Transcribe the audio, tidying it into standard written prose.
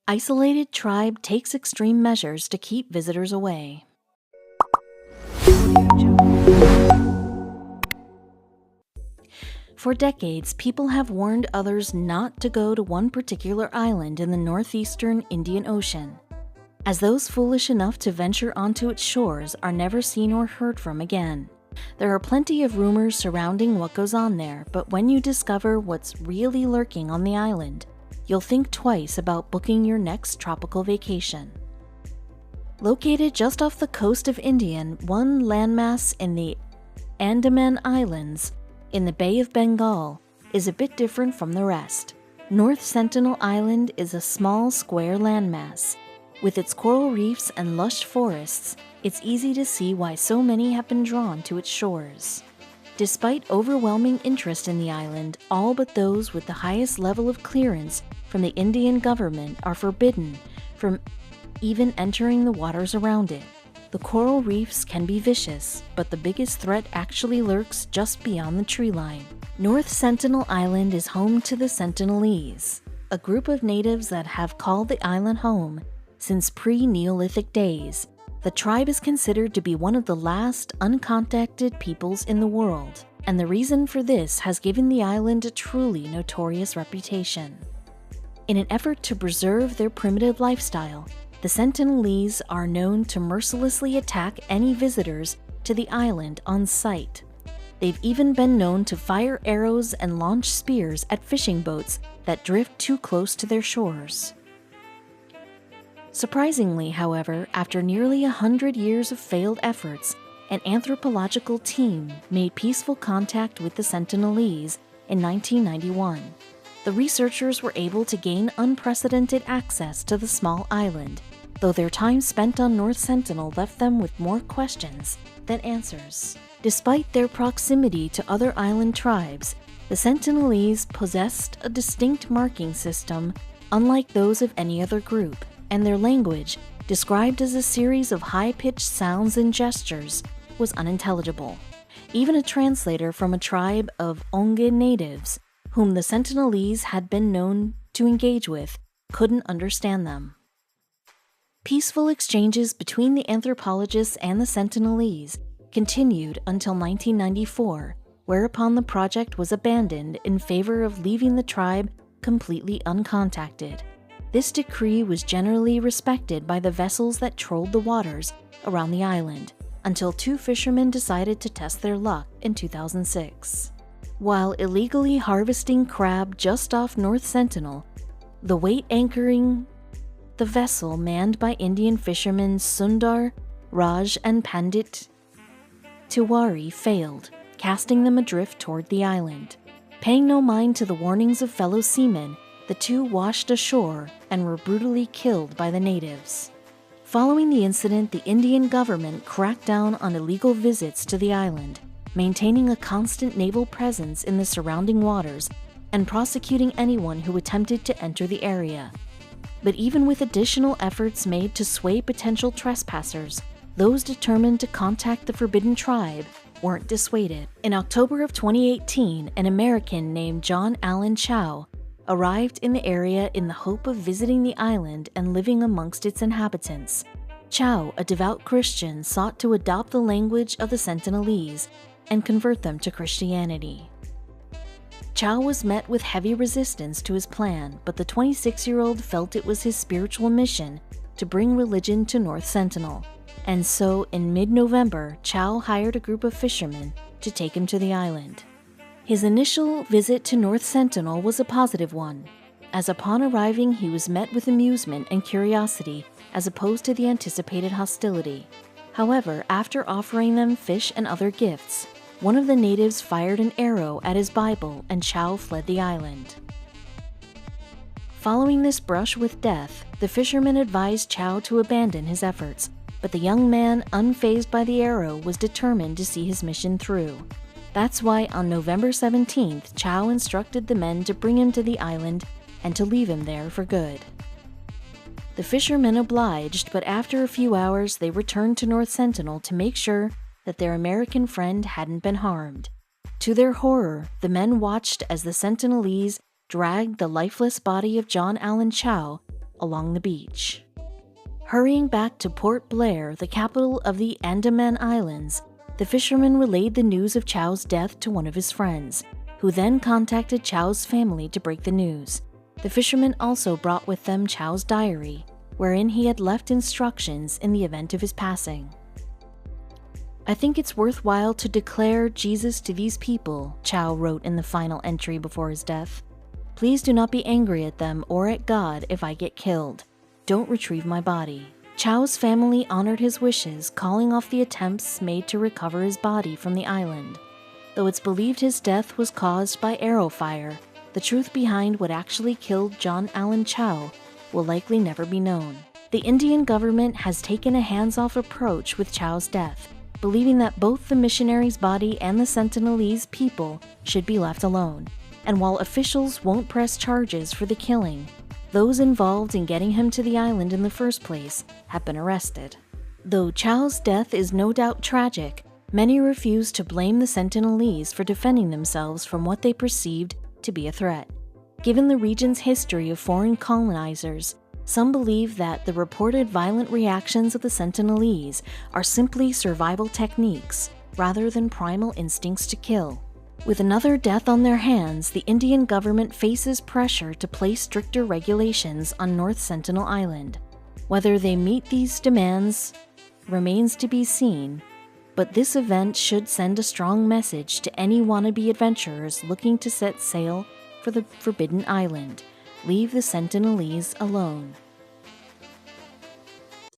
Isolated tribe takes extreme measures to keep visitors away. For decades, people have warned others not to go to one particular island in the northeastern Indian Ocean, as those foolish enough to venture onto its shores are never seen or heard from again. There are plenty of rumors surrounding what goes on there, but when you discover what's really lurking on the island, you'll think twice about booking your next tropical vacation. Located just off the coast of India, one landmass in the Andaman Islands, in the Bay of Bengal, is a bit different from the rest. North Sentinel Island is a small square landmass. With its coral reefs and lush forests, it's easy to see why so many have been drawn to its shores. Despite overwhelming interest in the island, all but those with the highest level of clearance from the Indian government are forbidden from even entering the waters around it. The coral reefs can be vicious, but the biggest threat actually lurks just beyond the tree line. North Sentinel Island is home to the sentinelese, a group of natives that have called the island home since pre-Neolithic days. The tribe is considered to be one of the last uncontacted peoples in the world, and the reason for this has given the island a truly notorious reputation. In an effort to preserve their primitive lifestyle, the sentinelese are known to mercilessly attack any visitors to the island on sight. They've even been known to fire arrows and launch spears at fishing boats that drift too close to their shores. Surprisingly, however, after nearly 100 years of failed efforts, an anthropological team made peaceful contact with the sentinelese in 1991. The researchers were able to gain unprecedented access to the small island, though their time spent on North Sentinel left them with more questions than answers. Despite their proximity to other island tribes, the sentinelese possessed a distinct marking system unlike those of any other group, and their language, described as a series of high-pitched sounds and gestures, was unintelligible. Even a translator from a tribe of Onge natives, whom the sentinelese had been known to engage with, couldn't understand them. Peaceful exchanges between the anthropologists and the sentinelese continued until 1994, whereupon the project was abandoned in favor of leaving the tribe completely uncontacted. This decree was generally respected by the vessels that trolled the waters around the island, until two fishermen decided to test their luck in 2006. While illegally harvesting crab just off North Sentinel, the weight anchoring the vessel manned by Indian fishermen Sundar, Raj, and Pandit Tiwari failed, casting them adrift toward the island. Paying no mind to the warnings of fellow seamen, the two washed ashore and were brutally killed by the natives. Following the incident, the Indian government cracked down on illegal visits to the island, maintaining a constant naval presence in the surrounding waters and prosecuting anyone who attempted to enter the area. But even with additional efforts made to sway potential trespassers, those determined to contact the forbidden tribe weren't dissuaded. In October of 2018, an American named John Allen Chao arrived in the area in the hope of visiting the island and living amongst its inhabitants. Chao, a devout Christian, sought to adopt the language of the sentinelese and convert them to Christianity. Chao was met with heavy resistance to his plan, but the 26-year-old felt it was his spiritual mission to bring religion to North Sentinel, and so in mid-November, Chao hired a group of fishermen to take him to the island. His initial visit to North Sentinel was a positive one, as upon arriving he was met with amusement and curiosity as opposed to the anticipated hostility. However, after offering them fish and other gifts, one of the natives fired an arrow at his Bible and Chao fled the island. Following this brush with death, the fisherman advised Chao to abandon his efforts, but the young man, unfazed by the arrow, was determined to see his mission through. That's why on November 17th, Chao instructed the men to bring him to the island and to leave him there for good. The fishermen obliged, but after a few hours they returned to North Sentinel to make sure that their American friend hadn't been harmed. To their horror, the men watched as the sentinelese dragged the lifeless body of John Allen Chao along the beach. Hurrying back to Port Blair, the capital of the Andaman Islands, the fisherman relayed the news of Chao's death to one of his friends, who then contacted Chao's family to break the news. The fishermen also brought with them Chao's diary, wherein he had left instructions in the event of his passing. "I think it's worthwhile to declare Jesus to these people," Chao wrote in the final entry before his death. "Please do not be angry at them or at God if I get killed. Don't retrieve my body." Chao's family honored his wishes, calling off the attempts made to recover his body from the island. Though it's believed his death was caused by arrow fire, the truth behind what actually killed John Allen Chao will likely never be known. The Indian government has taken a hands-off approach with Chao's death, believing that both the missionary's body and the sentinelese people should be left alone. And while officials won't press charges for the killing, those involved in getting him to the island in the first place have been arrested. Though Chao's death is no doubt tragic, many refuse to blame the sentinelese for defending themselves from what they perceived to be a threat. Given the region's history of foreign colonizers, some believe that the reported violent reactions of the sentinelese are simply survival techniques rather than primal instincts to kill. With another death on their hands, the Indian government faces pressure to place stricter regulations on North Sentinel Island. Whether they meet these demands remains to be seen, but this event should send a strong message to any wannabe adventurers looking to set sail for the Forbidden Island. Leave the sentinelese alone.